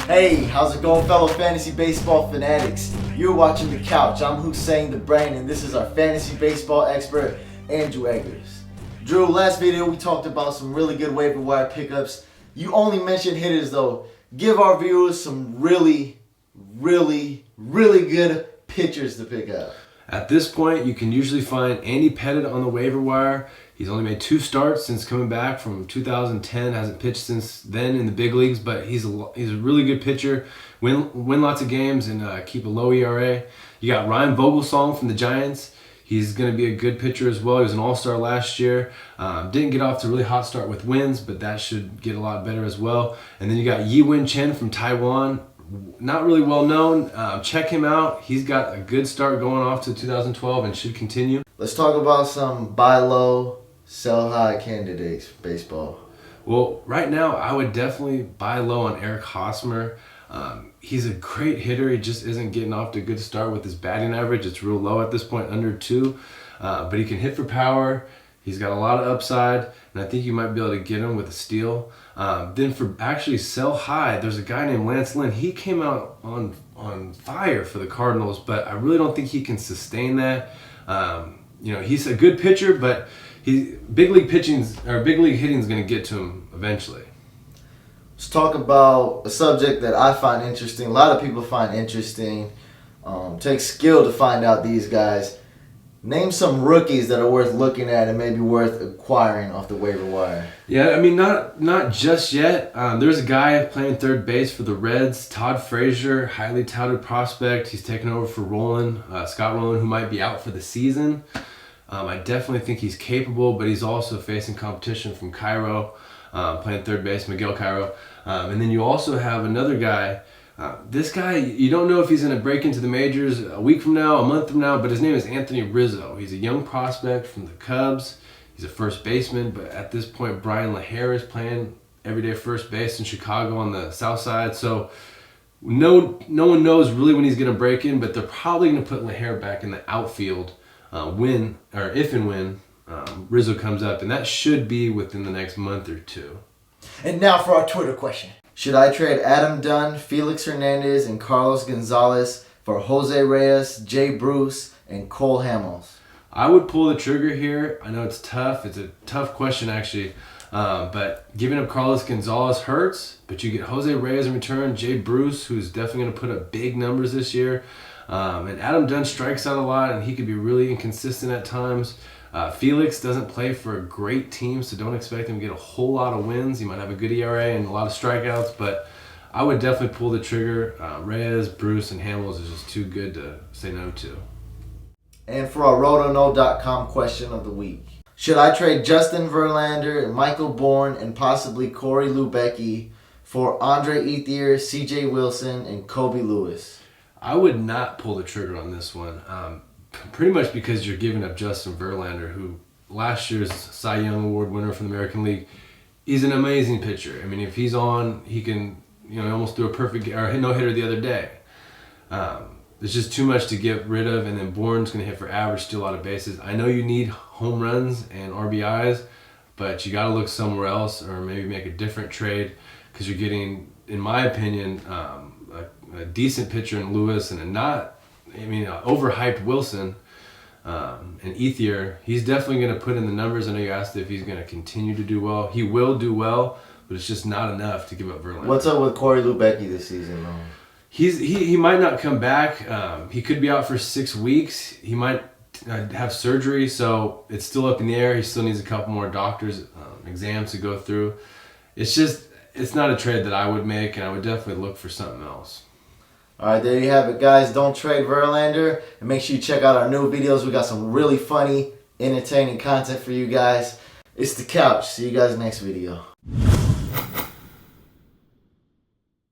Hey, how's it going, fellow fantasy baseball fanatics? You're watching The Couch. I'm Hussein the Brain, and this is our fantasy baseball expert, Andrew Eggers. Drew, last video we talked about some really good waiver wire pickups. You only mentioned hitters though. Give our viewers some really good pitchers to pick up. At this point, you can usually find Andy Pettit on the waiver wire. He's only made 2 starts since coming back from 2010. Hasn't pitched since then in the big leagues, but he's a really good pitcher. Win lots of games and keep a low ERA. You got Ryan Vogelsong from the Giants. He's going to be a good pitcher as well. He was an all-star last year. Didn't get off to a really hot start with wins, but that should get a lot better as well. And then you got Yi-Win Chen from Taiwan. Not really well known. Check him out. He's got a good start going off to 2012 and should continue. Let's talk about some buy low, sell high candidates baseball. Well, right now I would definitely buy low on Eric Hosmer. He's a great hitter. He just isn't getting off to a good start with his batting average. It's real low at this point, under 2. But he can hit for power. He's got a lot of upside, and I think you might be able to get him with a steal. Then for actually sell high, there's a guy named Lance Lynn. He came out on fire for the Cardinals, but I really don't think he can sustain that. He's a good pitcher, but big league hitting is going to get to him eventually. Let's talk about a subject that I find interesting. A lot of people find interesting. Takes skill to find out these guys. Name some rookies that are worth looking at and maybe worth acquiring off the waiver wire. Yeah, I mean, not just yet. There's a guy playing third base for the Reds, Todd Frazier, highly touted prospect. He's taken over for Scott Rowland, who might be out for the season. I definitely think he's capable, but he's also facing competition from Cairo, playing third base, Miguel Cairo. And then you also have another guy. This guy, you don't know if he's going to break into the majors a week from now, a month from now, but his name is Anthony Rizzo. He's a young prospect from the Cubs. He's a first baseman, but at this point, Brian LaHare is playing everyday first base in Chicago on the south side. So no one knows really when he's going to break in, but they're probably going to put LaHare back in the outfield if and when Rizzo comes up, and that should be within the next month or 2. And now for our Twitter question. Should I trade Adam Dunn, Felix Hernandez, and Carlos Gonzalez for Jose Reyes, Jay Bruce, and Cole Hamels? I would pull the trigger here. I know it's tough. It's a tough question, actually. But giving up Carlos Gonzalez hurts, but you get Jose Reyes in return, Jay Bruce, who's definitely going to put up big numbers this year. And Adam Dunn strikes out a lot, and he could be really inconsistent at times. Felix doesn't play for a great team, so don't expect him to get a whole lot of wins. He might have a good ERA and a lot of strikeouts, but I would definitely pull the trigger. Reyes, Bruce, and Hamels is just too good to say no to. And for our rotono.com question of the week. Should I trade Justin Verlander, Michael Bourne, and possibly Corey Lubecki for Andre Ethier, CJ Wilson, and Kobe Lewis? I would not pull the trigger on this one. Pretty much because you're giving up Justin Verlander, who last year's Cy Young Award winner from the American League. He's an amazing pitcher. I mean, if he's on, he can, almost threw a perfect no-hitter the other day. There's just too much to get rid of, and then Bourne's going to hit for average, steal a lot of bases. I know you need home runs and RBIs, but you got to look somewhere else or maybe make a different trade because you're getting, in my opinion, a decent pitcher in Lewis and overhyped Wilson and Ethier. He's definitely going to put in the numbers. I know you asked if he's going to continue to do well. He will do well, but it's just not enough to give up Verlander. What's up with Corey Lubecki this season, though? He might not come back. He could be out for 6 weeks. He might have surgery, so it's still up in the air. He still needs a couple more doctors' exams to go through. It's not a trade that I would make, and I would definitely look for something else. All right, there you have it, guys. Don't trade Verlander. And make sure you check out our new videos. We got some really funny, entertaining content for you guys. It's The Couch. See you guys next video.